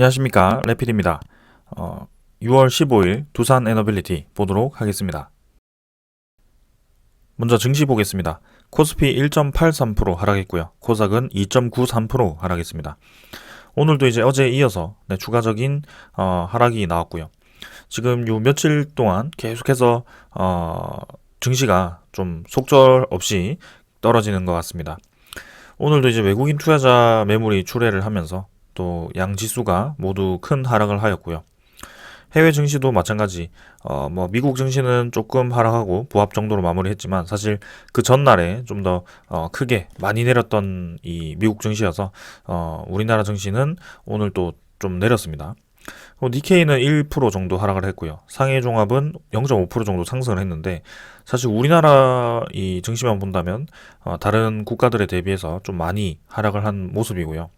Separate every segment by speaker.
Speaker 1: 안녕하십니까, 레필입니다. 6월 15일 두산 에너빌리티 보도록 하겠습니다. 먼저 증시 보겠습니다. 코스피 1.83% 하락했고요. 코삭은 2.93% 하락했습니다. 오늘도 이제 어제에 이어서 추가적인 하락이 나왔고요. 지금 요 며칠 동안 계속해서 증시가 좀 속절없이 떨어지는 것 같습니다. 오늘도 이제 외국인 투자자 매물이 출회를 하면서 또 양지수가 모두 큰 하락을 하였고요. 해외 증시도 마찬가지. 미국 증시는 조금 하락하고 보합 정도로 마무리했지만 사실 그 전날에 좀 더 크게 많이 내렸던 이 미국 증시여서 우리나라 증시는 오늘 또 좀 내렸습니다. 니케이는 1% 정도 하락을 했고요. 상해 종합은 0.5% 정도 상승을 했는데 사실 우리나라 이 증시만 본다면 다른 국가들에 대비해서 좀 많이 하락을 한 모습이고요.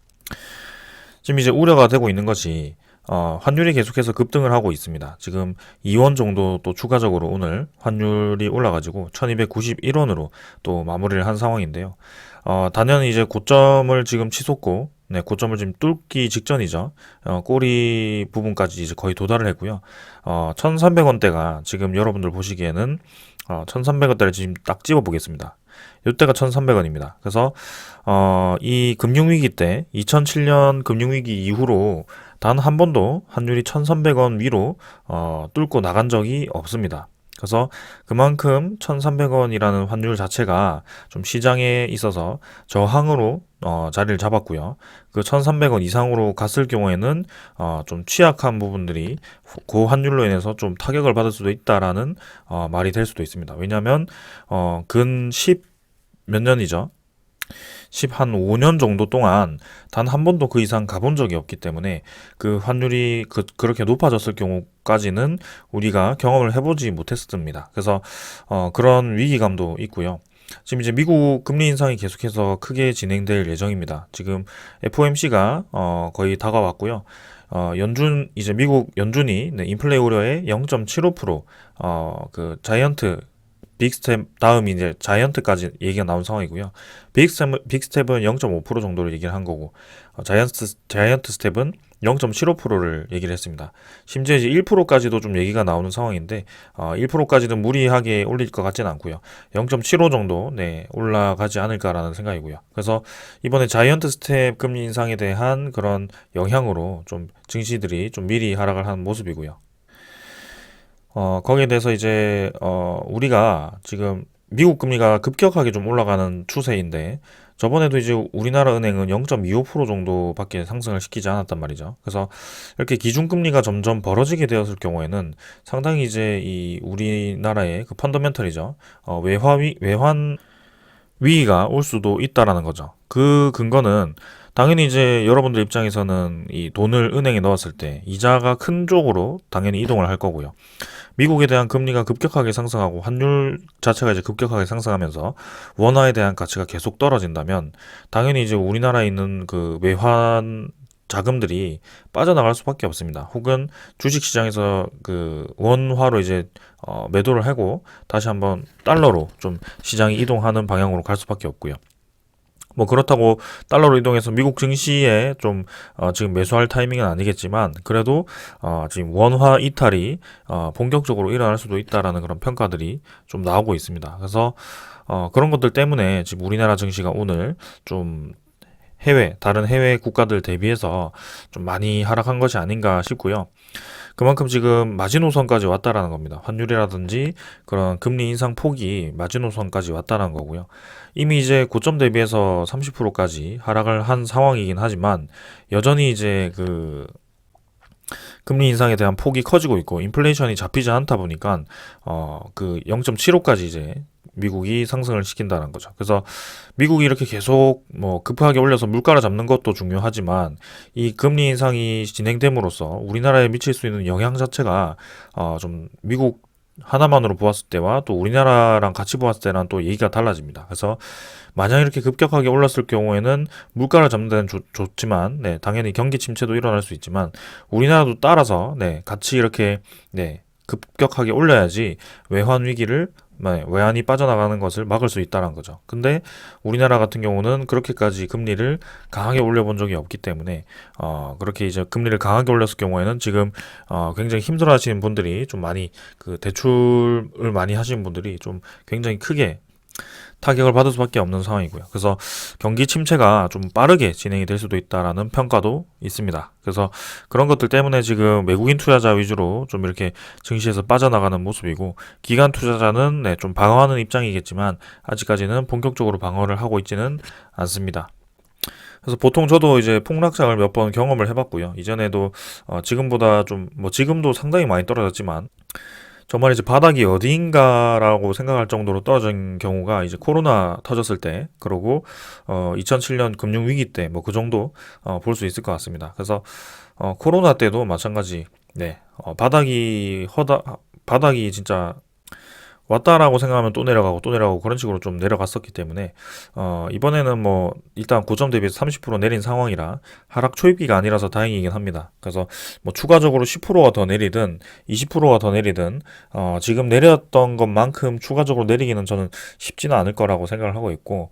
Speaker 1: 지금 이제 우려가 되고 있는 것이 환율이 계속해서 급등을 하고 있습니다. 지금 2원 정도 또 추가적으로 오늘 환율이 올라가지고 1291원으로 또 마무리를 한 상황인데요. 단연 이제 고점을 지금 치솟고 고점을 지금 뚫기 직전이죠. 꼬리 부분까지 이제 거의 도달을 했고요. 1300원대가 지금 여러분들 보시기에는 1300원대를 지금 딱 집어 보겠습니다. 이때가 1300원입니다. 그래서 이 금융위기 때 2007년 금융위기 이후로 단 한 번도 환율이 1300원 위로 뚫고 나간 적이 없습니다. 그래서 그만큼 1300원이라는 환율 자체가 좀 시장에 있어서 저항으로 자리를 잡았고요. 그 1300원 이상으로 갔을 경우에는 좀 취약한 부분들이 그 환율로 인해서 좀 타격을 받을 수도 있다라는 말이 될 수도 있습니다. 왜냐하면 근 10 몇 년이죠. 10 한 5년 정도 동안 단 한 번도 그 이상 가본 적이 없기 때문에 그 환율이 그렇게 높아졌을 경우까지는 우리가 경험을 해보지 못했습니다. 그래서 그런 위기감도 있고요. 지금 이제 미국 금리 인상이 계속해서 크게 진행될 예정입니다. 지금 FOMC가 거의 다가왔고요. 이제 미국 연준이 인플레 우려의 0.75% 그 자이언트 빅스텝 다음이 이제 자이언트까지 얘기가 나온 상황이고요. 빅스텝은 0.5% 정도를 얘기를 한 거고 자이언트 스텝은 0.75%를 얘기를 했습니다. 심지어 이제 1%까지도 좀 얘기가 나오는 상황인데 1%까지는 무리하게 올릴 것 같지는 않고요. 0.75 정도 올라가지 않을까라는 생각이고요. 그래서 이번에 자이언트 스텝 금리 인상에 대한 그런 영향으로 좀 증시들이 좀 미리 하락을 하는 모습이고요. 거기에 대해서 이제, 우리가 지금 미국 금리가 급격하게 좀 올라가는 추세인데, 저번에도 이제 우리나라 은행은 0.25% 정도밖에 상승을 시키지 않았단 말이죠. 그래서 이렇게 기준금리가 점점 벌어지게 되었을 경우에는 상당히 이제 이 우리나라의 그 펀더멘털이죠. 외환 위기가 올 수도 있다라는 거죠. 그 근거는 당연히 이제 여러분들 입장에서는 이 돈을 은행에 넣었을 때 이자가 큰 쪽으로 당연히 이동을 할 거고요. 미국에 대한 금리가 급격하게 상승하고 환율 자체가 이제 급격하게 상승하면서 원화에 대한 가치가 계속 떨어진다면 당연히 이제 우리나라에 있는 그 외환 자금들이 빠져나갈 수밖에 없습니다. 혹은 주식시장에서 그 원화로 이제 매도를 하고 다시 한번 달러로 좀 시장이 이동하는 방향으로 갈 수밖에 없고요. 뭐 그렇다고 달러로 이동해서 미국 증시에 좀 지금 매수할 타이밍은 아니겠지만 그래도 지금 원화 이탈이 본격적으로 일어날 수도 있다라는 그런 평가들이 좀 나오고 있습니다. 그래서 그런 것들 때문에 지금 우리나라 증시가 오늘 좀 다른 해외 국가들 대비해서 좀 많이 하락한 것이 아닌가 싶고요. 그만큼 지금 마지노선까지 왔다라는 겁니다. 환율이라든지 그런 금리 인상 폭이 마지노선까지 왔다라는 거고요. 이미 이제 고점 대비해서 30%까지 하락을 한 상황이긴 하지만 여전히 이제 그 금리 인상에 대한 폭이 커지고 있고 인플레이션이 잡히지 않다 보니까 그 0.75까지 이제 미국이 상승을 시킨다는 거죠. 그래서 미국이 이렇게 계속 뭐 급하게 올려서 물가를 잡는 것도 중요하지만 이 금리 인상이 진행됨으로써 우리나라에 미칠 수 있는 영향 자체가 좀 미국 하나만으로 보았을 때와 또 우리나라랑 같이 보았을 때랑 또 얘기가 달라집니다. 그래서 만약 이렇게 급격하게 올랐을 경우에는 물가를 잡는 데는 좋지만 당연히 경기 침체도 일어날 수 있지만 우리나라도 따라서 같이 이렇게 급격하게 올려야지 외환 위기를 외환이 빠져나가는 것을 막을 수 있다는 거죠. 근데 우리나라 같은 경우는 그렇게까지 금리를 강하게 올려본 적이 없기 때문에 그렇게 이제 금리를 강하게 올렸을 경우에는 지금 굉장히 힘들어하시는 분들이 좀 많이 그 대출을 많이 하시는 분들이 좀 굉장히 크게 타격을 받을 수밖에 없는 상황이고요. 그래서 경기 침체가 좀 빠르게 진행이 될 수도 있다라는 평가도 있습니다. 그래서 그런 것들 때문에 지금 외국인 투자자 위주로 좀 이렇게 증시에서 빠져나가는 모습이고, 기관 투자자는 좀 방어하는 입장이겠지만 아직까지는 본격적으로 방어를 하고 있지는 않습니다. 그래서 보통 저도 이제 폭락장을 몇 번 경험을 해봤고요. 이전에도 지금보다 좀 뭐 지금도 상당히 많이 떨어졌지만 정말 이제 바닥이 어디인가라고 생각할 정도로 떨어진 경우가 이제 코로나 터졌을 때, 그러고 2007년 금융 위기 때 뭐 그 정도 볼 수 있을 것 같습니다. 그래서 코로나 때도 마찬가지, 바닥이 진짜 왔다라고 생각하면 또 내려가고 또 내려가고 그런 식으로 좀 내려갔었기 때문에 이번에는 뭐 일단 고점 대비해서 30% 내린 상황이라 하락 초입기가 아니라서 다행이긴 합니다. 그래서 뭐 추가적으로 10%가 더 내리든 20%가 더 내리든 지금 내렸던 것만큼 추가적으로 내리기는 저는 쉽지는 않을 거라고 생각을 하고 있고,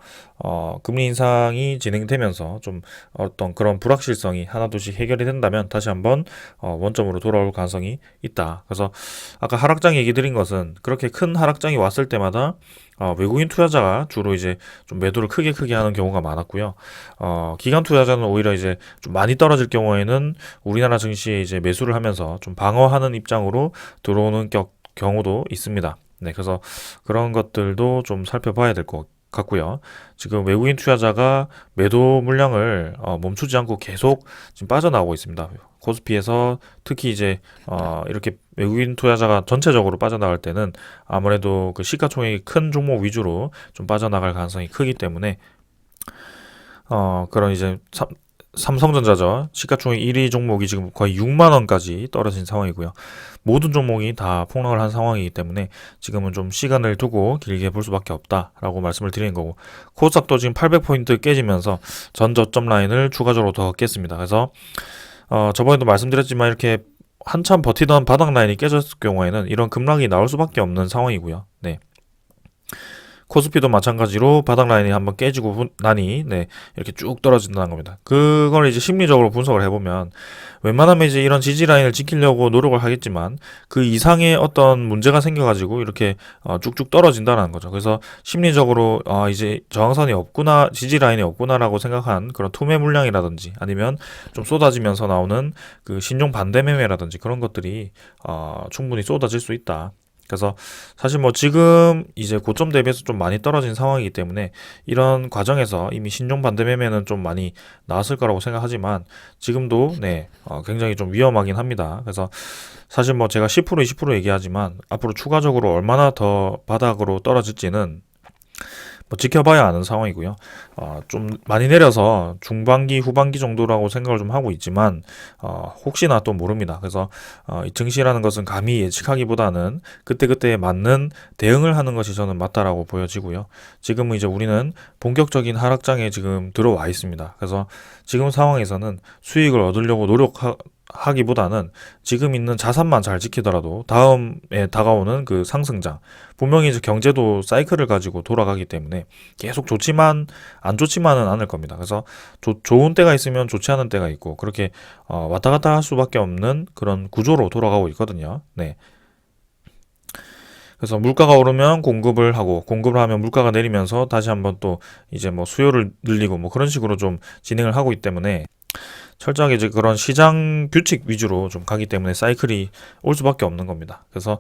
Speaker 1: 금리 인상이 진행되면서 좀 어떤 그런 불확실성이 하나둘씩 해결이 된다면 다시 한번 원점으로 돌아올 가능성이 있다. 그래서 아까 하락장 얘기 드린 것은, 그렇게 큰 하락장이 왔을 때마다 외국인 투자자가 주로 이제 좀 매도를 크게 하는 경우가 많았고요. 기관 투자자는 오히려 이제 좀 많이 떨어질 경우에는 우리나라 증시에 이제 매수를 하면서 좀 방어하는 입장으로 들어오는 경우도 있습니다. 네, 그래서 그런 것들도 좀 살펴봐야 될 것 같고요. 지금 외국인 투자자가 매도 물량을 멈추지 않고 계속 지금 빠져나오고 있습니다. 코스피에서 특히 이제 이렇게 외국인 투자자가 전체적으로 빠져나갈 때는 아무래도 그 시가총액이 큰 종목 위주로 좀 빠져나갈 가능성이 크기 때문에 그런 이제 삼성전자죠. 시가총액 1위 종목이 지금 거의 6만 원까지 떨어진 상황이고요. 모든 종목이 다 폭락을 한 상황이기 때문에 지금은 좀 시간을 두고 길게 볼 수밖에 없다라고 말씀을 드리는 거고, 코스닥도 지금 800포인트 깨지면서 전 저점 라인을 추가적으로 더 깼습니다. 그래서 저번에도 말씀드렸지만 이렇게 한참 버티던 바닥 라인이 깨졌을 경우에는 이런 급락이 나올 수밖에 없는 상황이고요. 네. 코스피도 마찬가지로 바닥 라인이 한번 깨지고 나니 이렇게 쭉 떨어진다는 겁니다. 그걸 이제 심리적으로 분석을 해보면 웬만하면 이제 이런 지지 라인을 지키려고 노력을 하겠지만 그 이상의 어떤 문제가 생겨가지고 이렇게 쭉쭉 떨어진다는 거죠. 그래서 심리적으로 이제 저항선이 없구나, 지지 라인이 없구나라고 생각한 그런 투매 물량이라든지 아니면 좀 쏟아지면서 나오는 그 신종 반대 매매라든지 그런 것들이 충분히 쏟아질 수 있다. 그래서 사실 뭐 지금 이제 고점 대비해서 좀 많이 떨어진 상황이기 때문에 이런 과정에서 이미 신종 반대 매매는 좀 많이 나왔을 거라고 생각하지만 지금도 굉장히 좀 위험하긴 합니다. 그래서 사실 뭐 제가 10% 20% 얘기하지만 앞으로 추가적으로 얼마나 더 바닥으로 떨어질지는 뭐 지켜봐야 아는 상황이고요. 좀 많이 내려서 중반기, 후반기 정도라고 생각을 좀 하고 있지만 혹시나 또 모릅니다. 그래서 이 증시라는 것은 감히 예측하기보다는 그때그때에 맞는 대응을 하는 것이 저는 맞다라고 보여지고요. 지금은 이제 우리는 본격적인 하락장에 지금 들어와 있습니다. 그래서 지금 상황에서는 수익을 얻으려고 하기보다는 지금 있는 자산만 잘 지키더라도 다음에 다가오는 그 상승장, 분명히 이제 경제도 사이클을 가지고 돌아가기 때문에 계속 좋지만 안 좋지만은 않을 겁니다. 그래서 좋은 때가 있으면 좋지 않은 때가 있고 그렇게 왔다 갔다 할 수밖에 없는 그런 구조로 돌아가고 있거든요. 네. 그래서 물가가 오르면 공급을 하고 공급을 하면 물가가 내리면서 다시 한번 또 이제 뭐 수요를 늘리고 뭐 그런 식으로 좀 진행을 하고 있기 때문에 철저하게 이제 그런 시장 규칙 위주로 좀 가기 때문에 사이클이 올 수밖에 없는 겁니다. 그래서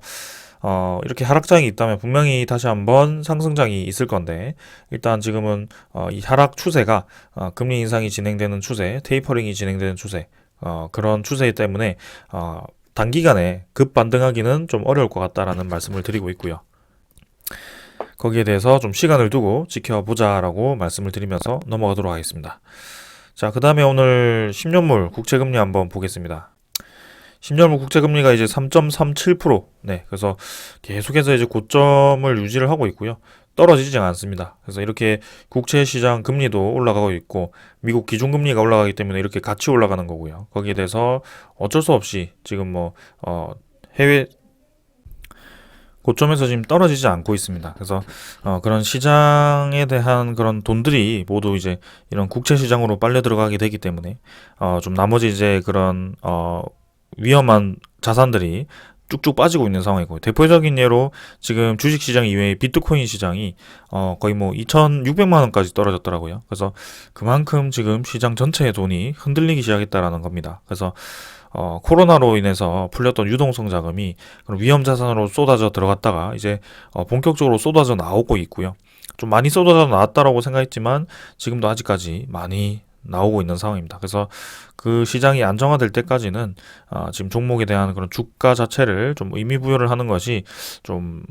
Speaker 1: 이렇게 하락장이 있다면 분명히 다시 한번 상승장이 있을 건데, 일단 지금은 이 하락 추세가 금리 인상이 진행되는 추세, 테이퍼링이 진행되는 추세, 그런 추세 때문에 단기간에 급 반등하기는 좀 어려울 것 같다라는 말씀을 드리고 있고요. 거기에 대해서 좀 시간을 두고 지켜보자라고 말씀을 드리면서 넘어가도록 하겠습니다. 자, 그 다음에 오늘 10년물 국채금리 한번 보겠습니다. 10년물 국채금리가 이제 3.37%, 그래서 계속해서 이제 고점을 유지를 하고 있고요. 떨어지지 않습니다. 그래서 이렇게 국채 시장 금리도 올라가고 있고 미국 기준금리가 올라가기 때문에 이렇게 같이 올라가는 거고요. 거기에 대해서 어쩔 수 없이 지금 뭐 해외 고점에서 지금 떨어지지 않고 있습니다. 그래서 그런 시장에 대한 그런 돈들이 모두 이제 이런 국채 시장으로 빨려 들어가게 되기 때문에 좀 나머지 이제 그런 위험한 자산들이 쭉쭉 빠지고 있는 상황이고, 대표적인 예로 지금 주식 시장 이외에 비트코인 시장이 거의 뭐 2,600만 원까지 떨어졌더라고요. 그래서 그만큼 지금 시장 전체의 돈이 흔들리기 시작했다라는 겁니다. 그래서 코로나로 인해서 풀렸던 유동성 자금이 그런 위험 자산으로 쏟아져 들어갔다가 이제 본격적으로 쏟아져 나오고 있고요. 좀 많이 쏟아져 나왔다라고 생각했지만 지금도 아직까지 많이 나오고 있는 상황입니다. 그래서 그 시장이 안정화될 때까지는 지금 종목에 대한 그런 주가 자체를 좀 의미 부여를 하는 것이 좀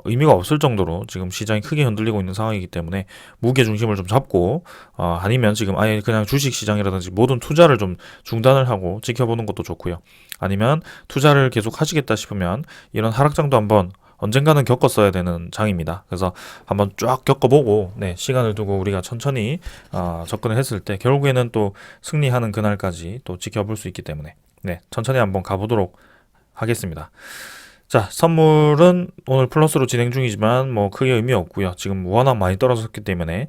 Speaker 1: 의미가 없을 정도로 지금 시장이 크게 흔들리고 있는 상황이기 때문에 무게 중심을 좀 잡고 아니면 지금 아예 그냥 주식 시장이라든지 모든 투자를 좀 중단을 하고 지켜보는 것도 좋고요. 아니면 투자를 계속 하시겠다 싶으면 이런 하락장도 한번 언젠가는 겪었어야 되는 장입니다. 그래서 한번 쫙 겪어보고, 네, 시간을 두고 우리가 천천히 접근을 했을 때 결국에는 또 승리하는 그날까지 또 지켜볼 수 있기 때문에, 네, 천천히 한번 가보도록 하겠습니다. 자, 선물은 오늘 플러스로 진행 중이지만 뭐 크게 의미 없고요. 지금 워낙 많이 떨어졌기 때문에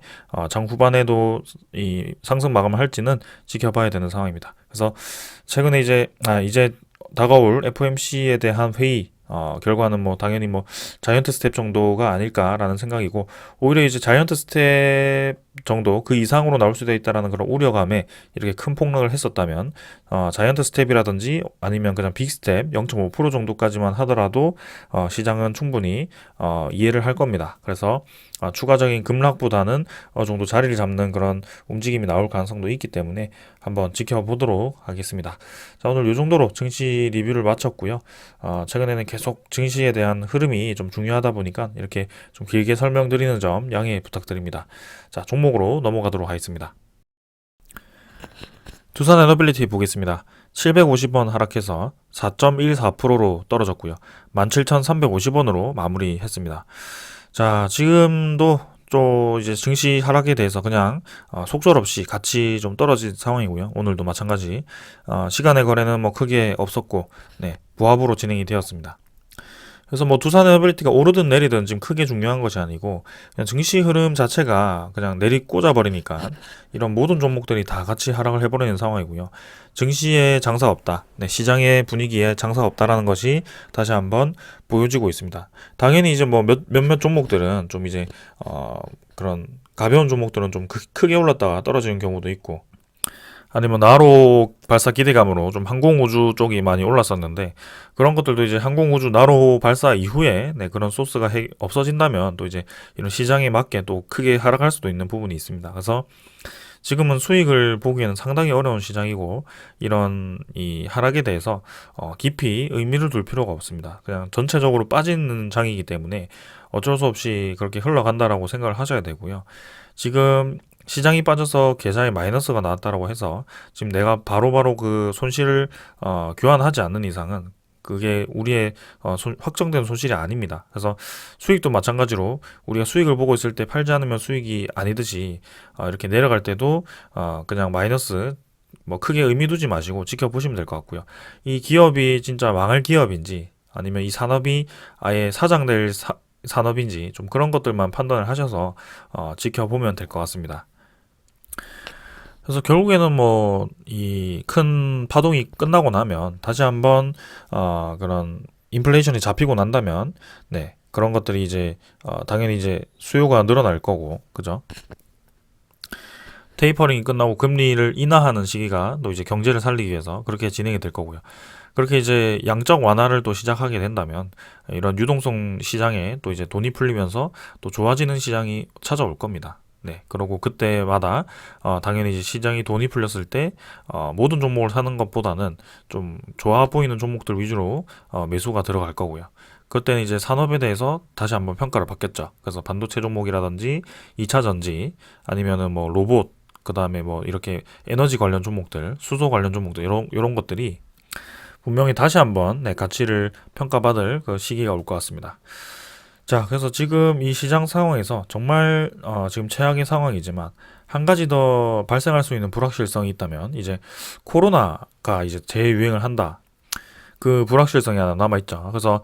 Speaker 1: 장 후반에도 이 상승 마감을 할지는 지켜봐야 되는 상황입니다. 그래서 최근에 이제 다가올 FOMC에 대한 회의 결과는 뭐 당연히 뭐 자이언트 스텝 정도가 아닐까라는 생각이고, 오히려 이제 자이언트 스텝 정도 그 이상으로 나올 수도 있다라는 그런 우려감에 이렇게 큰 폭락을 했었다면 자이언트 스텝이라든지 아니면 그냥 빅 스텝 0.5% 정도까지만 하더라도 시장은 충분히 이해를 할 겁니다. 그래서 추가적인 급락보다는 어느 정도 자리를 잡는 그런 움직임이 나올 가능성도 있기 때문에 한번 지켜보도록 하겠습니다. 자, 오늘 이 정도로 증시 리뷰를 마쳤고요. 최근에는 계속 증시에 대한 흐름이 좀 중요하다 보니까 이렇게 좀 길게 설명드리는 점 양해 부탁드립니다. 자, 종목으로 넘어가도록 하겠습니다. 두산 에너빌리티 보겠습니다. 750원 하락해서 4.14%로 떨어졌고요. 17,350원으로 마무리했습니다. 자, 지금도 또 이제 증시 하락에 대해서 그냥 속절없이 같이 좀 떨어진 상황이고요. 오늘도 마찬가지 시간의 거래는 뭐 크게 없었고, 네, 부합으로 진행이 되었습니다. 그래서 뭐 두산 에너빌리티가 오르든 내리든 지금 크게 중요한 것이 아니고 그냥 증시 흐름 자체가 그냥 내리 꽂아 버리니까 이런 모든 종목들이 다 같이 하락을 해버리는 상황이고요. 증시에 장사 없다, 네, 시장의 분위기에 장사 없다라는 것이 다시 한번 보여지고 있습니다. 당연히 이제 뭐 몇몇 종목들은 좀 이제 그런 가벼운 종목들은 좀 크게 올랐다가 떨어지는 경우도 있고, 아니면 나로 발사 기대감으로 좀 항공우주 쪽이 많이 올랐었는데, 그런 것들도 이제 항공우주 나로 발사 이후에 네, 그런 소스가 없어진다면 또 이제 이런 시장에 맞게 또 크게 하락할 수도 있는 부분이 있습니다. 그래서 지금은 수익을 보기에는 상당히 어려운 시장이고, 이런 이 하락에 대해서 깊이 의미를 둘 필요가 없습니다. 그냥 전체적으로 빠지는 장이기 때문에 어쩔 수 없이 그렇게 흘러간다라고 생각을 하셔야 되고요. 지금 시장이 빠져서 계좌에 마이너스가 나왔다라고 해서 지금 내가 바로바로 그 손실을 교환하지 않는 이상은 그게 우리의 확정된 손실이 아닙니다. 그래서 수익도 마찬가지로 우리가 수익을 보고 있을 때 팔지 않으면 수익이 아니듯이 이렇게 내려갈 때도 그냥 마이너스 뭐 크게 의미 두지 마시고 지켜보시면 될 것 같고요. 이 기업이 진짜 망할 기업인지 아니면 이 산업이 아예 사장될 산업인지 좀 그런 것들만 판단을 하셔서 지켜보면 될 것 같습니다. 그래서 결국에는 뭐 이 큰 파동이 끝나고 나면 다시 한번 그런 인플레이션이 잡히고 난다면, 네, 그런 것들이 이제 당연히 이제 수요가 늘어날 거고, 그죠? 테이퍼링이 끝나고 금리를 인하하는 시기가 또 이제 경제를 살리기 위해서 그렇게 진행이 될 거고요. 그렇게 이제 양적 완화를 또 시작하게 된다면 이런 유동성 시장에 또 이제 돈이 풀리면서 또 좋아지는 시장이 찾아올 겁니다. 네, 그러고 그때마다 당연히 이제 시장이 돈이 풀렸을 때 모든 종목을 사는 것보다는 좀 좋아 보이는 종목들 위주로 매수가 들어갈 거고요. 그때는 이제 산업에 대해서 다시 한번 평가를 받겠죠. 그래서 반도체 종목이라든지 2차 전지 아니면은 뭐 로봇, 그 다음에 뭐 이렇게 에너지 관련 종목들, 수소 관련 종목들 이런 것들이 분명히 다시 한번 네, 가치를 평가받을 그 시기가 올 것 같습니다. 자, 그래서 지금 이 시장 상황에서 정말 지금 최악의 상황이지만 한 가지 더 발생할 수 있는 불확실성이 있다면 이제 코로나가 이제 재유행을 한다. 그 불확실성이 하나 남아있죠. 그래서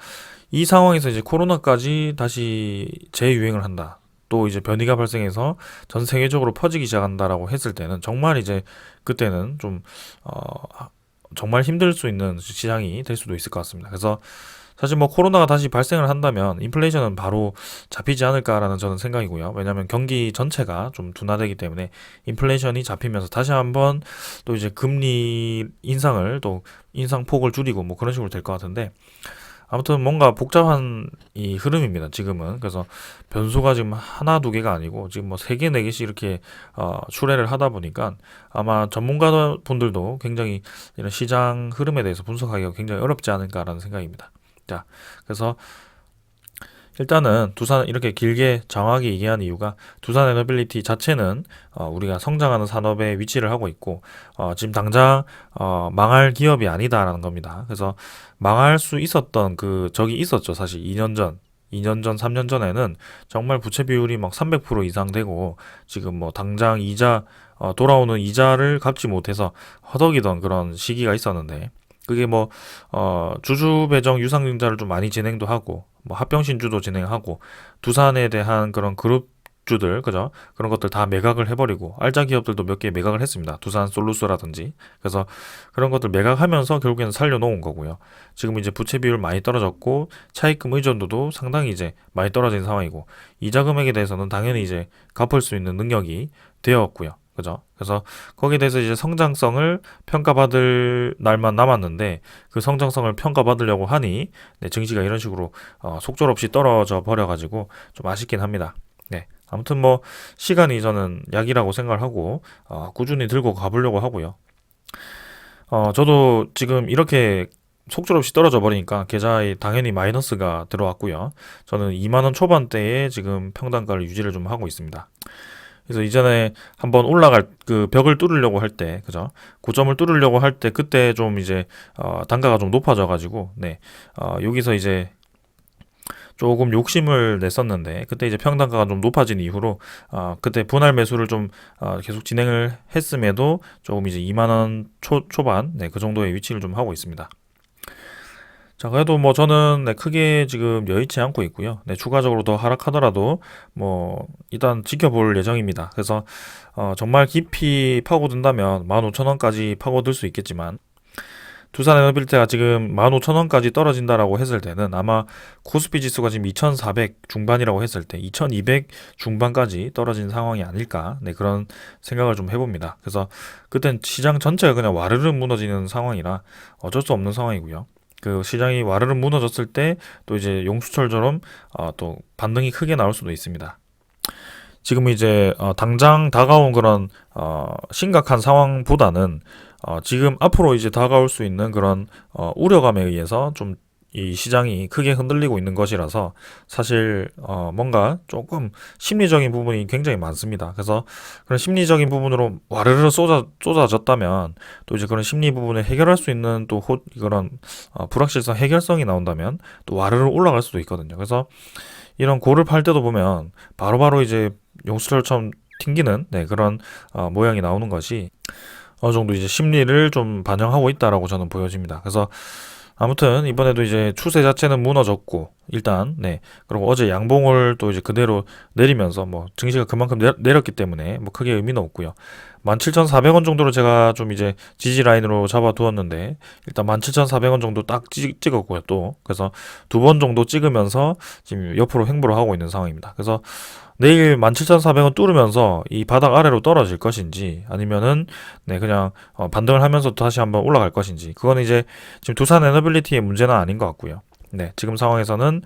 Speaker 1: 이 상황에서 이제 코로나까지 다시 재유행을 한다. 또 이제 변이가 발생해서 전 세계적으로 퍼지기 시작한다라고 했을 때는 정말 이제 그때는 좀 정말 힘들 수 있는 시장이 될 수도 있을 것 같습니다. 그래서 사실 뭐 코로나가 다시 발생을 한다면 인플레이션은 바로 잡히지 않을까라는 저는 생각이고요. 왜냐하면 경기 전체가 좀 둔화되기 때문에 인플레이션이 잡히면서 다시 한번 또 이제 금리 인상을 또 인상폭을 줄이고 뭐 그런 식으로 될 것 같은데 아무튼 뭔가 복잡한 이 흐름입니다. 지금은. 그래서 변수가 지금 하나 두 개가 아니고 지금 뭐 세 개, 네 개씩 이렇게 출회를 하다 보니까 아마 전문가 분들도 굉장히 이런 시장 흐름에 대해서 분석하기가 굉장히 어렵지 않을까라는 생각입니다. 자, 그래서 일단은 두산 이렇게 길게 장황하게 얘기한 이유가 두산 에너빌리티 자체는 우리가 성장하는 산업에 위치를 하고 있고 지금 당장 망할 기업이 아니다라는 겁니다. 그래서 망할 수 있었던 그 적이 있었죠. 사실 2년 전, 3년 전에는 정말 부채 비율이 막 300% 이상 되고 지금 뭐 당장 이자 돌아오는 이자를 갚지 못해서 허덕이던 그런 시기가 있었는데 그게 뭐 주주 배정 유상증자를 좀 많이 진행도 하고 뭐 합병신주도 진행하고 두산에 대한 그런 그룹주들 그죠 그런 것들 다 매각을 해버리고 알짜 기업들도 몇 개 매각을 했습니다. 두산 솔루스라든지 그래서 그런 것들 매각하면서 결국에는 살려놓은 거고요. 지금 이제 부채 비율 많이 떨어졌고 차입금 의존도도 상당히 이제 많이 떨어진 상황이고 이자 금액에 대해서는 당연히 이제 갚을 수 있는 능력이 되었고요. 그죠? 그래서 거기에 대해서 이제 성장성을 평가받을 날만 남았는데 그 성장성을 평가받으려고 하니 네, 증시가 이런 식으로 속절없이 떨어져 버려가지고 좀 아쉽긴 합니다. 네, 아무튼 뭐 시간이 저는 약이라고 생각을 하고 꾸준히 들고 가보려고 하고요. 저도 지금 이렇게 속절없이 떨어져 버리니까 계좌에 당연히 마이너스가 들어왔고요. 저는 2만 원 초반대에 지금 평단가를 유지를 좀 하고 있습니다. 그래서 이전에 한번 올라갈 그 벽을 뚫으려고 할 때, 그죠? 고점을 뚫으려고 할 때 그때 좀 이제 단가가 좀 높아져 가지고 네. 여기서 이제 조금 욕심을 냈었는데 그때 이제 평단가가 좀 높아진 이후로 그때 분할 매수를 좀 계속 진행을 했음에도 조금 이제 2만 원 초반 네, 그 정도의 위치를 좀 하고 있습니다. 자, 그래도 뭐 저는 네, 크게 지금 여의치 않고 있고요. 네, 추가적으로 더 하락하더라도 뭐 일단 지켜볼 예정입니다. 그래서 정말 깊이 파고든다면 15,000원까지 파고들 수 있겠지만 두산 에너빌트가 지금 15,000원까지 떨어진다라고 했을 때는 아마 코스피 지수가 지금 2,400 중반이라고 했을 때 2,200 중반까지 떨어진 상황이 아닐까 네, 그런 생각을 좀 해봅니다. 그래서 그땐 시장 전체가 그냥 와르르 무너지는 상황이라 어쩔 수 없는 상황이고요. 그 시장이 와르르 무너졌을 때 또 이제 용수철처럼 또 반등이 크게 나올 수도 있습니다. 지금 이제 당장 다가온 그런 심각한 상황보다는 지금 앞으로 이제 다가올 수 있는 그런 우려감에 의해서 좀 이 시장이 크게 흔들리고 있는 것이라서 사실 뭔가 조금 심리적인 부분이 굉장히 많습니다. 그래서 그런 심리적인 부분으로 와르르 쏟아졌다면 또 이제 그런 심리 부분을 해결할 수 있는 또 그런 불확실성 해결성이 나온다면 또 와르르 올라갈 수도 있거든요. 그래서 이런 고를 팔 때도 보면 바로바로 이제 용수철처럼 튕기는 네, 그런 모양이 나오는 것이 어느 정도 이제 심리를 좀 반영하고 있다라고 저는 보여집니다. 그래서 아무튼 이번에도 이제 추세 자체는 무너졌고 일단 네 그리고 어제 양봉을 또 이제 그대로 내리면서 뭐 증시가 그만큼 내렸기 때문에 뭐 크게 의미는 없고요. 17,400원 정도로 제가 좀 이제 지지 라인으로 잡아두었는데 일단 17,400원 정도 딱 찍었고요 또 그래서 두 번 정도 찍으면서 지금 옆으로 횡보를 하고 있는 상황입니다. 그래서 내일 17,400원 뚫으면서 이 바닥 아래로 떨어질 것인지 아니면은 네 그냥 반등을 하면서 다시 한번 올라갈 것인지 그건 이제 지금 두산 에너빌리티의 문제는 아닌 것 같고요. 네 지금 상황에서는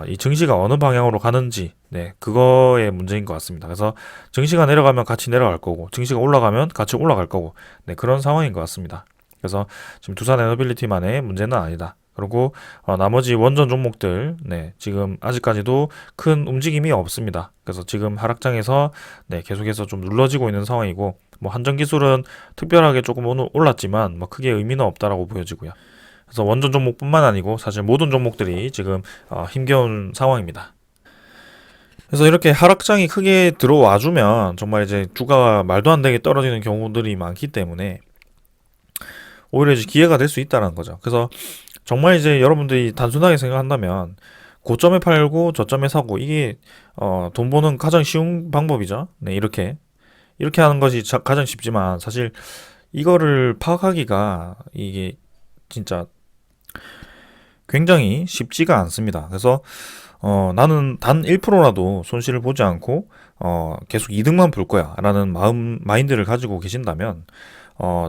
Speaker 1: 이 증시가 어느 방향으로 가는지 네 그거의 문제인 것 같습니다. 그래서 증시가 내려가면 같이 내려갈 거고 증시가 올라가면 같이 올라갈 거고 네 그런 상황인 것 같습니다. 그래서 지금 두산 에너빌리티만의 문제는 아니다. 그리고 나머지 원전 종목들 네, 지금 아직까지도 큰 움직임이 없습니다. 그래서 지금 하락장에서 네, 계속해서 좀 눌러지고 있는 상황이고 뭐 한전 기술은 특별하게 조금 올랐지만 뭐 크게 의미는 없다라고 보여지고요. 그래서 원전 종목뿐만 아니고 사실 모든 종목들이 지금 힘겨운 상황입니다. 그래서 이렇게 하락장이 크게 들어와주면 정말 이제 주가가 말도 안 되게 떨어지는 경우들이 많기 때문에 오히려 이제 기회가 될 수 있다는 거죠. 그래서 정말 이제 여러분들이 단순하게 생각한다면 고점에 팔고 저점에 사고 이게 돈 버는 가장 쉬운 방법이죠. 네, 이렇게 하는 것이 가장 쉽지만 사실 이거를 파악하기가 이게 진짜 굉장히 쉽지가 않습니다. 그래서 나는 단 1%라도 손실을 보지 않고 계속 이득만 볼 거야 라는 마인드를 가지고 계신다면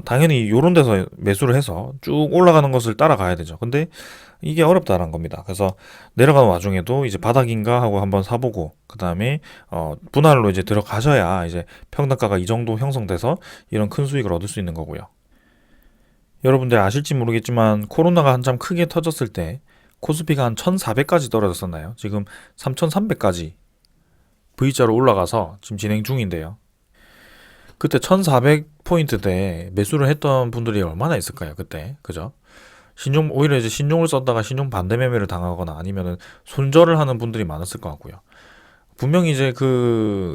Speaker 1: 당연히 요런 데서 매수를 해서 쭉 올라가는 것을 따라가야 되죠. 근데 이게 어렵다는 겁니다. 그래서 내려가는 와중에도 이제 바닥인가 하고 한번 사보고 그 다음에 분할로 이제 들어가셔야 이제 평단가가 이 정도 형성돼서 이런 큰 수익을 얻을 수 있는 거고요. 여러분들 아실지 모르겠지만 코로나가 한참 크게 터졌을 때 코스피가 한 1400까지 떨어졌었나요? 지금 3300까지 V자로 올라가서 지금 진행 중인데요. 그때 1400포인트대 매수를 했던 분들이 얼마나 있을까요? 그때. 그죠? 오히려 이제 신용을 썼다가 신용 반대 매매를 당하거나 아니면은 손절을 하는 분들이 많았을 것 같고요. 분명히 이제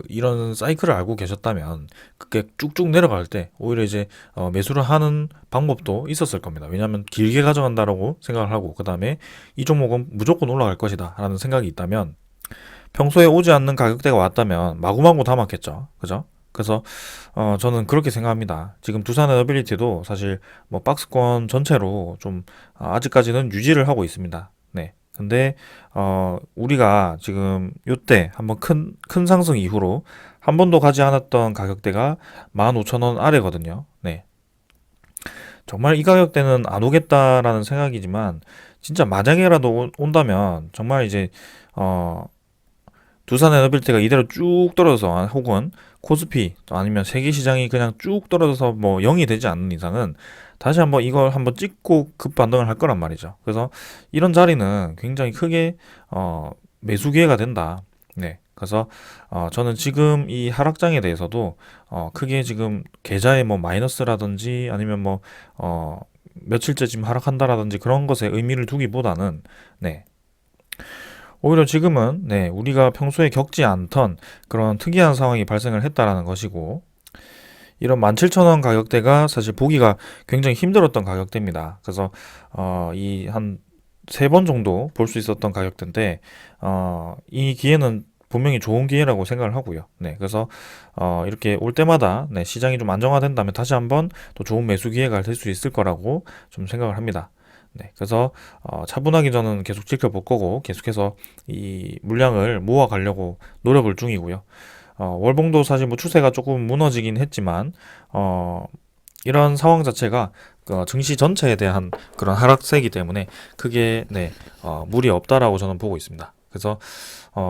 Speaker 1: 이런 사이클을 알고 계셨다면 그게 쭉쭉 내려갈 때 오히려 이제 매수를 하는 방법도 있었을 겁니다. 왜냐하면 길게 가져간다라고 생각을 하고 그 다음에 이 종목은 무조건 올라갈 것이다 라는 생각이 있다면 평소에 오지 않는 가격대가 왔다면 마구마구 담았겠죠. 그죠? 그래서 저는 그렇게 생각합니다. 지금 두산 에너빌리티도 사실 뭐 박스권 전체로 좀 아직까지는 유지를 하고 있습니다. 네. 근데 우리가 지금 요때 한번 큰 상승 이후로 한 번도 가지 않았던 가격대가 15,000원 아래거든요. 네. 정말 이 가격대는 안 오겠다라는 생각이지만 진짜 만약에라도 온다면 정말 이제 어 두산 에너빌티가 이대로 쭉 떨어져서 혹은 코스피 아니면 세계 시장이 그냥 쭉 떨어져서 뭐 0이 되지 않는 이상은 다시 한번 이걸 한번 찍고 급반등을 할 거란 말이죠. 그래서 이런 자리는 굉장히 크게 매수 기회가 된다. 네. 그래서 저는 지금 이 하락장에 대해서도 크게 지금 계좌에 뭐 마이너스라든지 아니면 뭐 며칠째 지금 하락한다라든지 그런 것에 의미를 두기보다는 네. 오히려 지금은 네, 우리가 평소에 겪지 않던 그런 특이한 상황이 발생을 했다라는 것이고 이런 17,000원 가격대가 사실 보기가 굉장히 힘들었던 가격대입니다. 그래서 이 한 세 번 정도 볼 수 있었던 가격대인데 이 기회는 분명히 좋은 기회라고 생각을 하고요. 네, 그래서 이렇게 올 때마다 네, 시장이 좀 안정화된다면 다시 한번 또 좋은 매수 기회가 될 수 있을 거라고 좀 생각을 합니다. 네, 그래서 차분하게 저는 계속 지켜볼 거고 계속해서 이 물량을 모아 가려고 노력을 중이고요. 월봉도 사실 뭐 추세가 조금 무너지긴 했지만 이런 상황 자체가 증시 전체에 대한 그런 하락세이기 때문에 크게 네, 무리 없다라고 저는 보고 있습니다. 그래서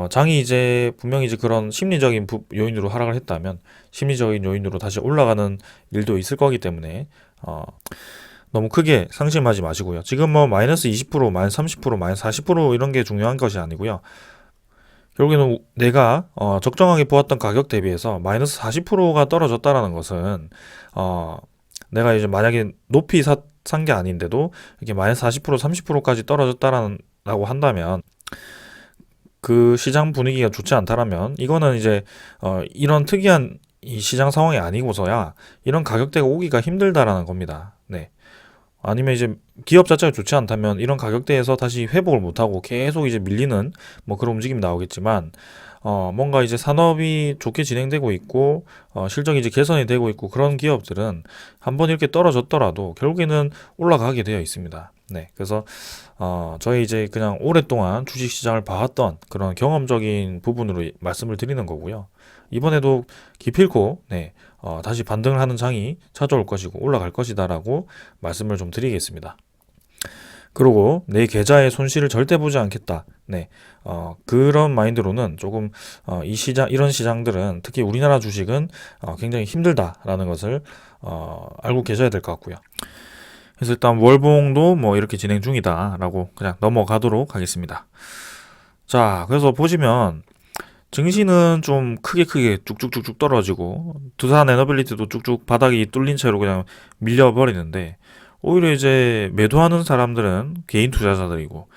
Speaker 1: 장이 이제 분명히 이제 그런 심리적인 요인으로 하락을 했다면 심리적인 요인으로 다시 올라가는 일도 있을 거기 때문에 너무 크게 상심하지 마시고요. 지금 뭐 마이너스 20%, 마이너스 30%, 마이너스 40% 이런 게 중요한 것이 아니고요. 결국에는 내가 적정하게 보았던 가격 대비해서 마이너스 40%가 떨어졌다라는 것은 내가 이제 만약에 높이 산 게 아닌데도 이렇게 마이너스 40%, 30%까지 떨어졌다라고 한다면 그 시장 분위기가 좋지 않다라면 이거는 이제 이런 특이한 이 시장 상황이 아니고서야 이런 가격대가 오기가 힘들다라는 겁니다. 네. 아니면 이제 기업 자체가 좋지 않다면 이런 가격대에서 다시 회복을 못하고 계속 이제 밀리는 뭐 그런 움직임이 나오겠지만 뭔가 이제 산업이 좋게 진행되고 있고 실적이 이제 개선이 되고 있고 그런 기업들은 한번 이렇게 떨어졌더라도 결국에는 올라가게 되어 있습니다. 네, 그래서 저희 이제 그냥 오랫동안 주식시장을 봐왔던 그런 경험적인 부분으로 말씀을 드리는 거고요. 이번에도 기필코 네, 다시 반등을 하는 장이 찾아올 것이고 올라갈 것이다라고 말씀을 좀 드리겠습니다. 그리고 내 계좌의 손실을 절대 보지 않겠다. 네, 그런 마인드로는 조금 이런 시장들은 특히 우리나라 주식은 굉장히 힘들다라는 것을 알고 계셔야 될 것 같고요. 그래서 일단 월봉도 뭐 이렇게 진행 중이다라고 그냥 넘어가도록 하겠습니다. 자, 그래서 보시면 증시는 좀 크게 쭉쭉쭉쭉 떨어지고 두산 에너빌리티도 쭉쭉 바닥이 뚫린 채로 그냥 밀려버리는데 오히려 이제 매도하는 사람들은 개인 투자자들이고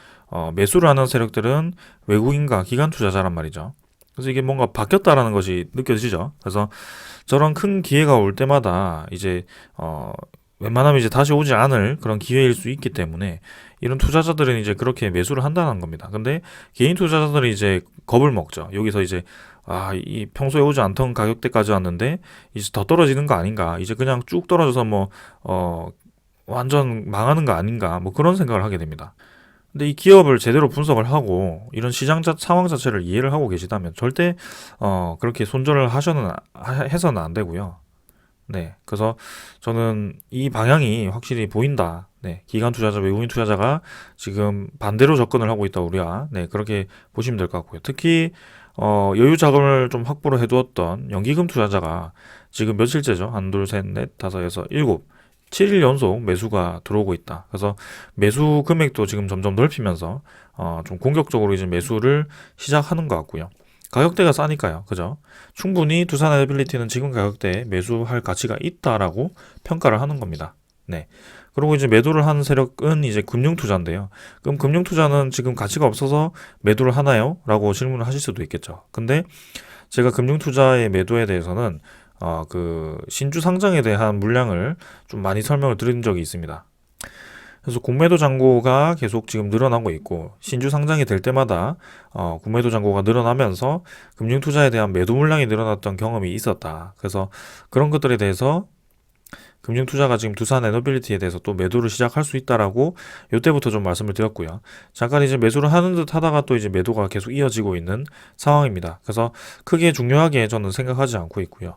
Speaker 1: 매수를 하는 세력들은 외국인과 기관 투자자란 말이죠. 그래서 이게 뭔가 바뀌었다라는 것이 느껴지죠. 그래서 저런 큰 기회가 올 때마다 이제 웬만하면 이제 다시 오지 않을 그런 기회일 수 있기 때문에 이런 투자자들은 이제 그렇게 매수를 한다는 겁니다. 근데 개인 투자자들은 이제 겁을 먹죠. 여기서 이제 이 평소에 오지 않던 가격대까지 왔는데 이제 더 떨어지는 거 아닌가? 이제 그냥 쭉 떨어져서 완전 망하는 거 아닌가? 뭐 그런 생각을 하게 됩니다. 근데 이 기업을 제대로 분석을 하고 이런 상황 자체를 이해를 하고 계시다면 절대 그렇게 손절을 해서는 안 되고요. 네, 그래서 저는 이 방향이 확실히 보인다. 네, 기관 투자자, 외국인 투자자가 지금 반대로 접근을 하고 있다 우리가. 네, 그렇게 보시면 될 것 같고요. 특히 여유 자금을 좀 확보를 해두었던 연기금 투자자가 지금 며칠째죠? 한, 둘, 셋, 넷, 다섯, 여섯, 일곱, 7일 연속 매수가 들어오고 있다. 그래서 매수 금액도 지금 점점 넓히면서 좀 공격적으로 이제 매수를 시작하는 것 같고요. 가격대가 싸니까요. 그죠? 충분히 두산 에너빌리티는 지금 가격대에 매수할 가치가 있다라고 평가를 하는 겁니다. 네. 그리고 이제 매도를 하는 세력은 이제 금융투자인데요. 그럼 금융투자는 지금 가치가 없어서 매도를 하나요? 라고 질문을 하실 수도 있겠죠. 근데 제가 금융투자의 매도에 대해서는 그 신주 상장에 대한 물량을 좀 많이 설명을 드린 적이 있습니다. 그래서 공매도 잔고가 계속 지금 늘어나고 있고 신주 상장이 될 때마다 공매도 잔고가 늘어나면서 금융 투자에 대한 매도 물량이 늘어났던 경험이 있었다. 그래서 그런 것들에 대해서 금융 투자가 지금 두산 에너빌리티에 대해서 또 매도를 시작할 수 있다라고 이때부터 좀 말씀을 드렸고요. 잠깐 이제 매수를 하는 듯 하다가 또 이제 매도가 계속 이어지고 있는 상황입니다. 그래서 크게 중요하게 저는 생각하지 않고 있고요.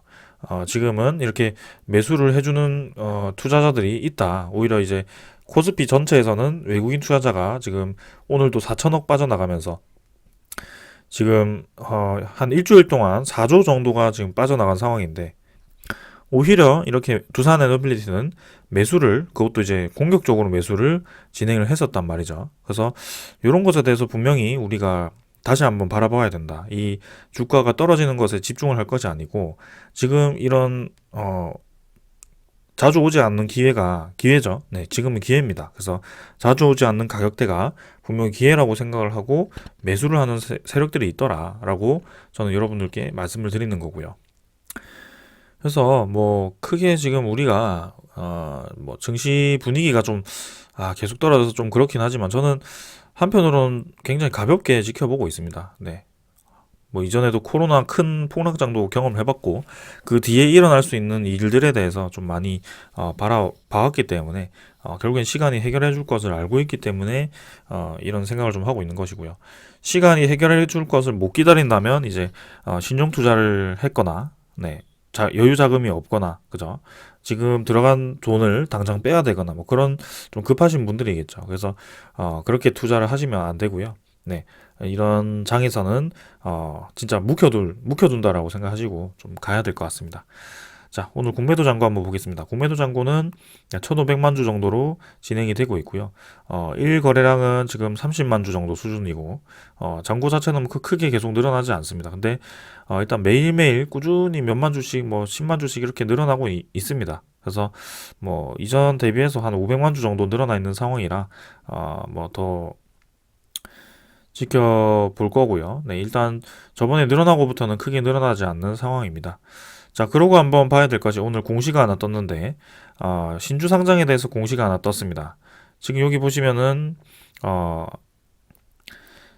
Speaker 1: 지금은 이렇게 매수를 해주는 투자자들이 있다. 오히려 이제 코스피 전체에서는 외국인 투자자가 지금 오늘도 4천억 빠져나가면서 지금 한 일주일 동안 4조 정도가 지금 빠져나간 상황인데 오히려 이렇게 두산 에너빌리티는 매수를 그것도 이제 공격적으로 매수를 진행을 했었단 말이죠. 그래서 이런 것에 대해서 분명히 우리가 다시 한번 바라봐야 된다. 이 주가가 떨어지는 것에 집중을 할 것이 아니고 지금 이런 자주 오지 않는 기회죠. 네, 지금은 기회입니다. 그래서 자주 오지 않는 가격대가 분명히 기회라고 생각을 하고 매수를 하는 세력들이 있더라라고 저는 여러분들께 말씀을 드리는 거고요. 그래서 뭐 크게 지금 우리가 뭐 증시 분위기가 좀 계속 떨어져서 좀 그렇긴 하지만 저는 한편으로는 굉장히 가볍게 지켜보고 있습니다. 네. 뭐 이전에도 코로나 큰 폭락장도 경험해봤고 그 뒤에 일어날 수 있는 일들에 대해서 좀 많이 바라봐왔기 때문에 결국엔 시간이 해결해 줄 것을 알고 있기 때문에 이런 생각을 좀 하고 있는 것이고요. 시간이 해결해 줄 것을 못 기다린다면 이제 신용 투자를 했거나 네. 여유 자금이 없거나 그죠? 지금 들어간 돈을 당장 빼야 되거나 뭐 그런 좀 급하신 분들이겠죠. 그래서 그렇게 투자를 하시면 안 되고요. 네. 이런 장에서는 진짜 묵혀둔다라고 생각하시고 좀 가야 될 것 같습니다. 자, 오늘 공매도 잔고 한번 보겠습니다. 공매도 잔고는 1,500만 주 정도로 진행이 되고 있고요. 1거래량은 지금 30만 주 정도 수준이고 잔고 자체는 크게 계속 늘어나지 않습니다. 근데 일단 매일매일 꾸준히 몇만 주씩 뭐 10만 주씩 이렇게 늘어나고 있습니다. 그래서 뭐 이전 대비해서 한 500만 주 정도 늘어나 있는 상황이라 뭐 더 지켜볼 거고요. 네, 일단 저번에 늘어나고부터는 크게 늘어나지 않는 상황입니다. 자, 그러고 한번 봐야 될 것이 오늘 공시가 하나 떴는데 신주 상장에 대해서 공시가 하나 떴습니다. 지금 여기 보시면은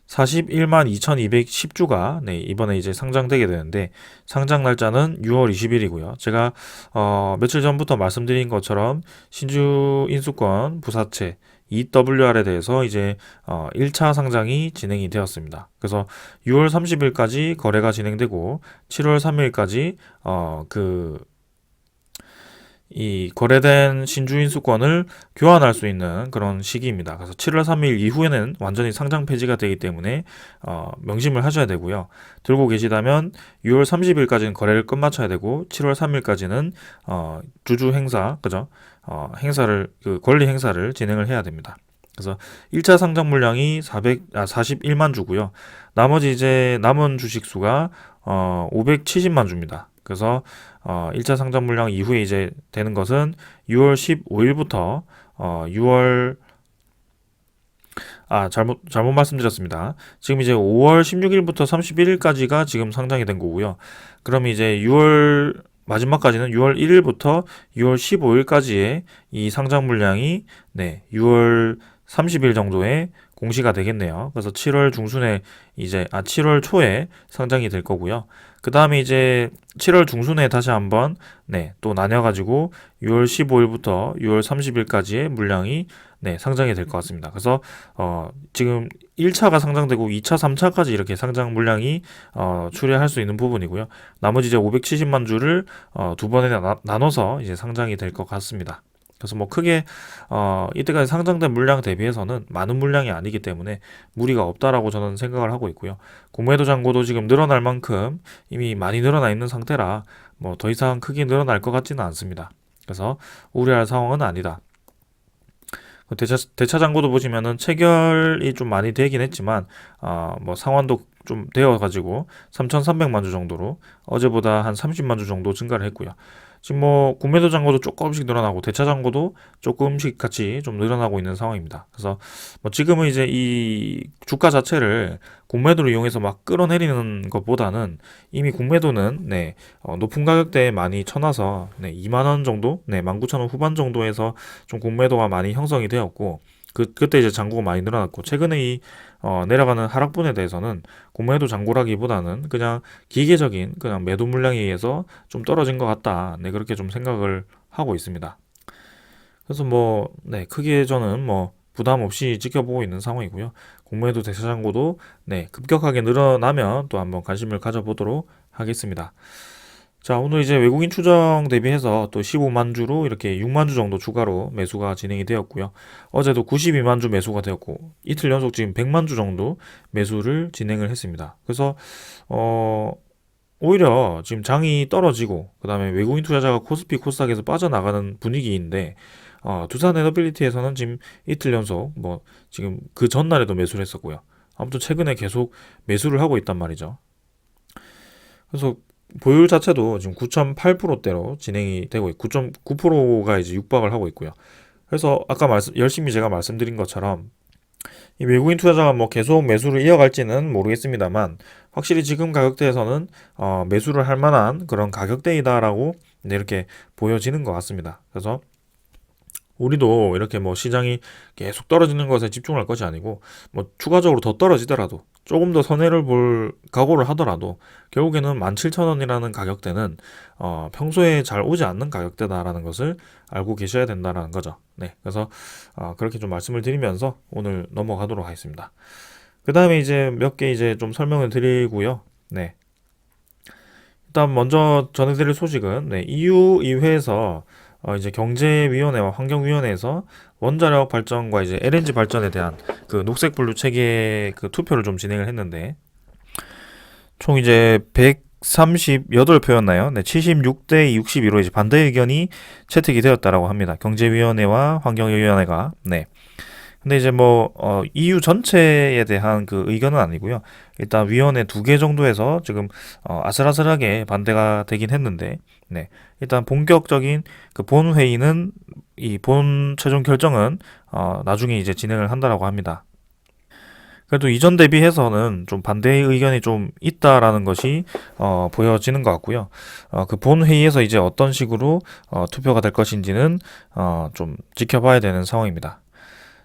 Speaker 1: 41만 2210주가 네, 이번에 이제 상장되게 되는데 상장 날짜는 6월 20일이고요. 제가 며칠 전부터 말씀드린 것처럼 신주 인수권 부사채 EWR에 대해서 이제 1차 상장이 진행이 되었습니다. 그래서 6월 30일까지 거래가 진행되고 7월 3일까지 이 거래된 신주 인수권을 교환할 수 있는 그런 시기입니다. 그래서 7월 3일 이후에는 완전히 상장 폐지가 되기 때문에 명심을 하셔야 되고요. 들고 계시다면 6월 30일까지는 거래를 끝마쳐야 되고 7월 3일까지는 주주 행사, 그죠? 그 권리 행사를 진행을 해야 됩니다. 그래서 1차 상장 물량이 41만 주고요. 나머지 이제 남은 주식 수가 570만 주입니다. 그래서 1차 상장 물량 이후에 이제 되는 것은 6월 15일부터 6월 잘못 말씀드렸습니다. 지금 이제 5월 16일부터 31일까지가 지금 상장이 된 거고요. 그럼 이제 6월 마지막까지는 6월 1일부터 6월 15일까지의 이 상장 물량이 네, 6월 30일 정도에 공시가 되겠네요. 그래서 7월 중순에 7월 초에 상장이 될 거고요. 그 다음에 이제 7월 중순에 다시 한번 또 나뉘어가지고 6월 15일부터 6월 30일까지의 물량이 상장이 될 것 같습니다. 그래서 지금 1차가 상장되고 2차, 3차까지 이렇게 상장 물량이 추려할 수 있는 부분이고요. 나머지 이제 570만 주를 두 번에 나눠서 이제 상장이 될 것 같습니다. 그래서 뭐 크게 이때까지 상장된 물량 대비해서는 많은 물량이 아니기 때문에 무리가 없다라고 저는 생각을 하고 있고요. 공매도 잔고도 지금 늘어날 만큼 이미 많이 늘어나 있는 상태라 뭐 더 이상 크게 늘어날 것 같지는 않습니다. 그래서 우려할 상황은 아니다. 대차 잔고도 보시면은 체결이 좀 많이 되긴 했지만 뭐 상환도 좀 되어가지고 3,300만 주 정도로 어제보다 한 30만 주 정도 증가를 했고요. 지금 뭐 공매도 잔고도 조금씩 늘어나고 대차 잔고도 조금씩 같이 좀 늘어나고 있는 상황입니다. 그래서 뭐 지금은 이제 이 주가 자체를 공매도를 이용해서 막 끌어내리는 것보다는 이미 공매도는 높은 가격대에 많이 쳐놔서 2만 원 정도, 19,000원 후반 정도에서 좀 공매도가 많이 형성이 되었고 그때 이제 잔고가 많이 늘어났고 최근에 이 내려가는 하락분에 대해서는 공매도 잔고라기보다는 그냥 기계적인 그냥 매도 물량에 의해서 좀 떨어진 것 같다. 그렇게 좀 생각을 하고 있습니다. 그래서 뭐 크게 저는 뭐 부담 없이 지켜보고 있는 상황이고요. 공매도 대차 잔고도 급격하게 늘어나면 또 한번 관심을 가져보도록 하겠습니다. 자, 오늘 이제 외국인 추정 대비해서 또 15만 주로 이렇게 6만 주 정도 추가로 매수가 진행이 되었고요. 어제도 92만 주 매수가 되었고 이틀 연속 지금 100만 주 정도 매수를 진행을 했습니다. 그래서 오히려 지금 장이 떨어지고 그다음에 외국인 투자자가 코스피 코스닥에서 빠져나가는 분위기인데 두산 에너빌리티에서는 지금 이틀 연속 뭐 지금 그 전날에도 매수를 했었고요. 아무튼 최근에 계속 매수를 하고 있단 말이죠. 그래서 보유율 자체도 지금 9.8%대로 진행이 되고 있고 9.9%가 이제 육박을 하고 있고요. 그래서 아까 열심히 제가 말씀드린 것처럼 이 외국인 투자자가 뭐 계속 매수를 이어갈지는 모르겠습니다만 확실히 지금 가격대에서는 매수를 할 만한 그런 가격대이다라고 이렇게 보여지는 것 같습니다. 그래서 우리도 이렇게 뭐 시장이 계속 떨어지는 것에 집중할 것이 아니고 뭐 추가적으로 더 떨어지더라도 조금 더 손해를 볼 각오를 하더라도 결국에는 17,000원이라는 가격대는 평소에 잘 오지 않는 가격대다라는 것을 알고 계셔야 된다는 거죠. 그래서 그렇게 좀 말씀을 드리면서 오늘 넘어가도록 하겠습니다. 그 다음에 이제 몇 개 이제 좀 설명을 드리고요. 일단 먼저 전해드릴 소식은 EU 의회에서 이제 경제위원회와 환경위원회에서 원자력 발전과 이제 LNG 발전에 대한 그 녹색 분류 체계 그 투표를 좀 진행을 했는데 총 이제 138표였나요? 76대 62로 이제 반대 의견이 채택이 되었다라고 합니다. 경제위원회와 환경위원회가. 근데 이제 뭐 EU 전체에 대한 그 의견은 아니고요. 일단 위원회 2개 정도에서 지금 아슬아슬하게 반대가 되긴 했는데, 일단 본격적인 그 본 회의는 이 본 최종 결정은 나중에 이제 진행을 한다라고 합니다. 그래도 이전 대비해서는 좀 반대의 의견이 좀 있다라는 것이 보여지는 것 같고요. 그 본 회의에서 이제 어떤 식으로 투표가 될 것인지는 좀 지켜봐야 되는 상황입니다.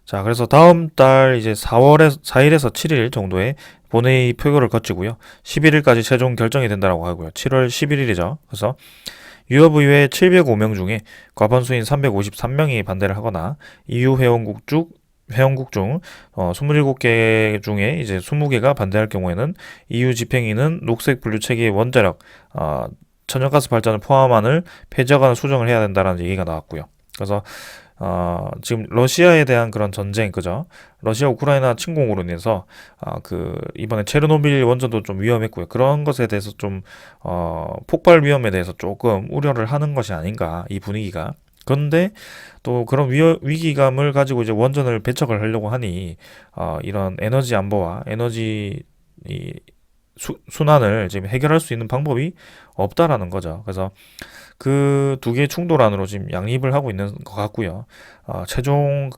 Speaker 1: 자, 그래서 다음 달 이제 4일에서 7일 정도에 본회의 표결을 거치고요. 11일까지 최종 결정이 된다고 하고요. 7월 11일이죠. 그래서 유럽의회 705명 중에 과반수인 353명이 반대를 하거나 EU 회원국 중 27개 중에 이제 20개가 반대할 경우에는 EU 집행위는 녹색 분류 체계의 원자력, 천연가스 발전을 포함한을 폐지하거나 수정을 해야 된다는 얘기가 나왔고요. 그래서 지금 러시아에 대한 그런 전쟁, 그죠? 러시아 우크라이나 침공으로 인해서 이번에 체르노빌 원전도 좀 위험했고요. 그런 것에 대해서 좀 폭발 위험에 대해서 조금 우려를 하는 것이 아닌가, 이 분위기가. 그런데 또 그런 위기감을 가지고 이제 원전을 배척을 하려고 하니 이런 에너지 안보와 에너지 순환을 지금 해결할 수 있는 방법이 없다라는 거죠. 그래서 그 두 개의 충돌 안으로 지금 양립을 하고 있는 것 같고요. 최종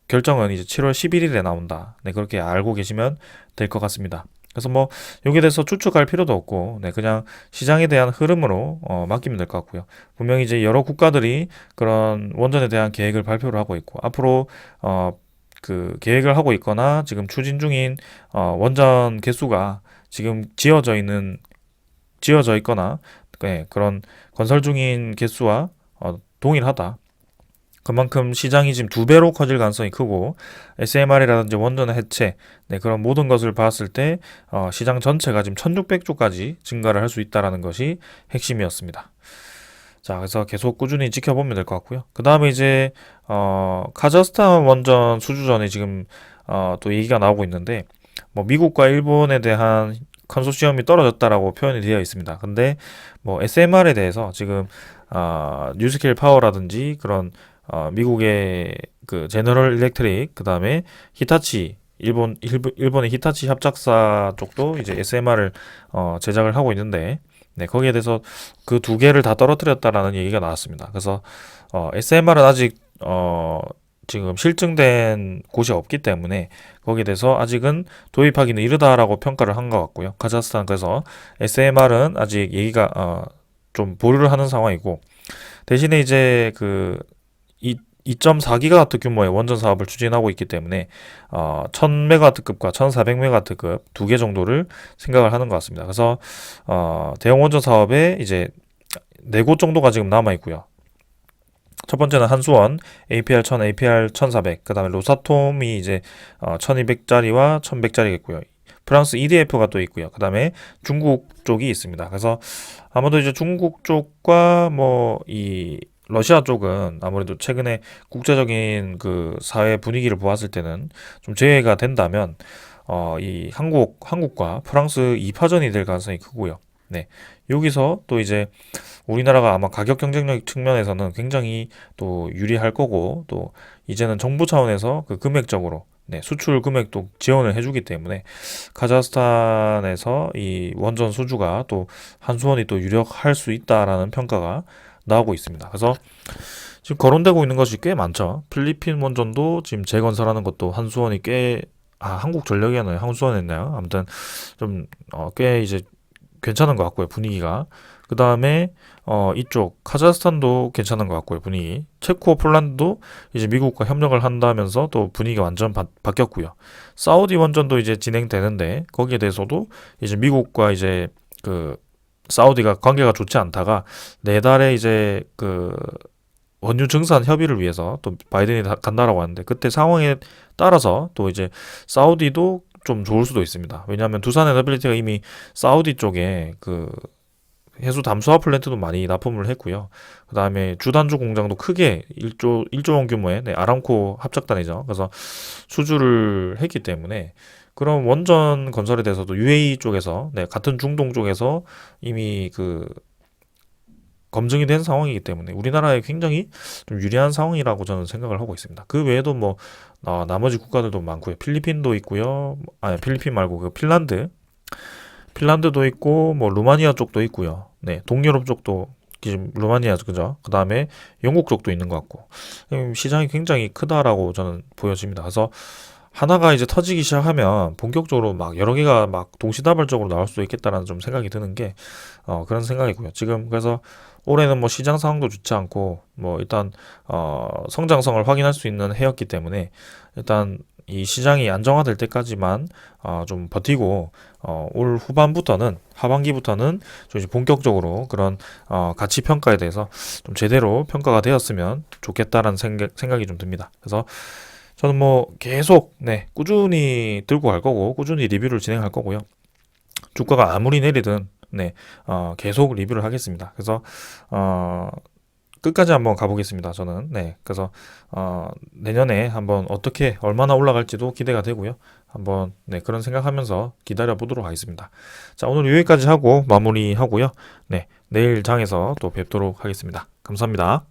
Speaker 1: 결정은 이제 7월 11일에 나온다. 그렇게 알고 계시면 될 것 같습니다. 그래서 뭐 여기에 대해서 추측할 필요도 없고 그냥 시장에 대한 흐름으로 맡기면 될 것 같고요. 분명히 이제 여러 국가들이 그런 원전에 대한 계획을 발표를 하고 있고 앞으로 그 계획을 하고 있거나 지금 추진 중인 원전 개수가 지금 지어져 있거나 네, 그런 건설 중인 개수와 동일하다. 그만큼 시장이 지금 두 배로 커질 가능성이 크고 SMR이라든지 원전 해체 네, 그런 모든 것을 봤을 때 시장 전체가 지금 1600조까지 증가를 할 수 있다라는 것이 핵심이었습니다. 자, 그래서 계속 꾸준히 지켜보면 될 것 같고요. 그 다음에 이제 카자흐스탄 원전 수주전이 지금 또 얘기가 나오고 있는데 뭐 미국과 일본에 대한 컨소시엄이 떨어졌다라고 표현이 되어 있습니다. 근데 뭐 SMR에 대해서 지금 뉴스케일 파워라든지 그런 미국의 그 제너럴 일렉트릭 그다음에 히타치 일본의 히타치 협작사 쪽도 이제 SMR을 제작을 하고 있는데 네, 거기에 대해서 그 두 개를 다 떨어뜨렸다라는 얘기가 나왔습니다. 그래서 SMR은 아직 지금 실증된 곳이 없기 때문에 거기에 대해서 아직은 도입하기는 이르다라고 평가를 한 것 같고요. 카자흐스탄 그래서 SMR은 아직 얘기가 좀 보류를 하는 상황이고 대신에 이제 그 2.4기가와트 규모의 원전 사업을 추진하고 있기 때문에 1000메가와트급과 1400메가와트급 두 개 정도를 생각을 하는 것 같습니다. 그래서 대형 원전 사업에 이제 네 곳 정도가 지금 남아 있고요. 첫 번째는 한수원 APR 1000, APR 1400, 그다음에 로사톰이 이제 1200짜리와 1100짜리겠고요. 프랑스 EDF가 또 있고요. 그다음에 중국 쪽이 있습니다. 그래서 아무래도 이제 중국 쪽과 뭐 이 러시아 쪽은 아무래도 최근에 국제적인 그 사회 분위기를 보았을 때는 좀 제외가 된다면 이 한국과 프랑스 2파전이 될 가능성이 크고요. 네. 여기서 또 이제 우리나라가 아마 가격 경쟁력 측면에서는 굉장히 또 유리할 거고 또 이제는 정부 차원에서 그 금액적으로 네, 수출 금액도 지원을 해주기 때문에 카자흐스탄에서 이 원전 수주가 또 한수원이 또 유력할 수 있다라는 평가가 나오고 있습니다. 그래서 지금 거론되고 있는 것이 꽤 많죠. 필리핀 원전도 지금 재건설하는 것도 한수원이 한국전력이었나요? 한수원이었나요? 아무튼 좀 꽤 이제 괜찮은 것 같고요, 분위기가. 그 다음에 이쪽 카자흐스탄도 괜찮은 것 같고요, 분위기. 체코, 폴란드도 이제 미국과 협력을 한다면서 또 분위기가 완전 바뀌었고요. 사우디 원전도 이제 진행되는데 거기에 대해서도 이제 미국과 이제 그 사우디가 관계가 좋지 않다가 내달에 이제 그 원유 증산 협의를 위해서 또 바이든이 간다라고 하는데 그때 상황에 따라서 또 이제 사우디도 좀 좋을 수도 있습니다. 왜냐하면 두산 에너빌리티가 이미 사우디 쪽에 그 해수 담수화 플랜트도 많이 납품을 했고요. 그 다음에 주단주 공장도 크게 1조 원 규모의 네, 아람코 합작단이죠. 그래서 수주를 했기 때문에 그런 원전 건설에 대해서도 UAE 쪽에서 네, 같은 중동 쪽에서 이미 그 검증이 된 상황이기 때문에 우리나라에 굉장히 좀 유리한 상황이라고 저는 생각을 하고 있습니다. 그 외에도 뭐 나머지 국가들도 많고요. 필리핀도 있고요. 아니 필리핀 말고 그 핀란드도 있고 뭐 루마니아 쪽도 있고요. 네, 동유럽 쪽도 지금 루마니아 그죠? 그 다음에 영국 쪽도 있는 것 같고 시장이 굉장히 크다라고 저는 보여집니다. 그래서 하나가 이제 터지기 시작하면 본격적으로 막 여러 개가 막 동시다발적으로 나올 수 있겠다라는 좀 생각이 드는 게 그런 생각이고요. 지금 그래서 올해는 뭐 시장 상황도 좋지 않고 뭐 일단 성장성을 확인할 수 있는 해였기 때문에 일단 이 시장이 안정화될 때까지만 좀 버티고 올 후반부터는 하반기부터는 좀 이제 본격적으로 그런 가치 평가에 대해서 좀 제대로 평가가 되었으면 좋겠다라는 생각이 좀 듭니다. 그래서 저는 뭐 계속 네 꾸준히 들고 갈 거고 꾸준히 리뷰를 진행할 거고요. 주가가 아무리 내리든 네 계속 리뷰를 하겠습니다. 그래서 끝까지 한번 가보겠습니다. 저는 네 그래서 내년에 한번 어떻게 얼마나 올라갈지도 기대가 되고요. 한번 네 그런 생각하면서 기다려 보도록 하겠습니다. 자 오늘 여기까지 하고 마무리하고요. 네 내일 장에서 또 뵙도록 하겠습니다. 감사합니다.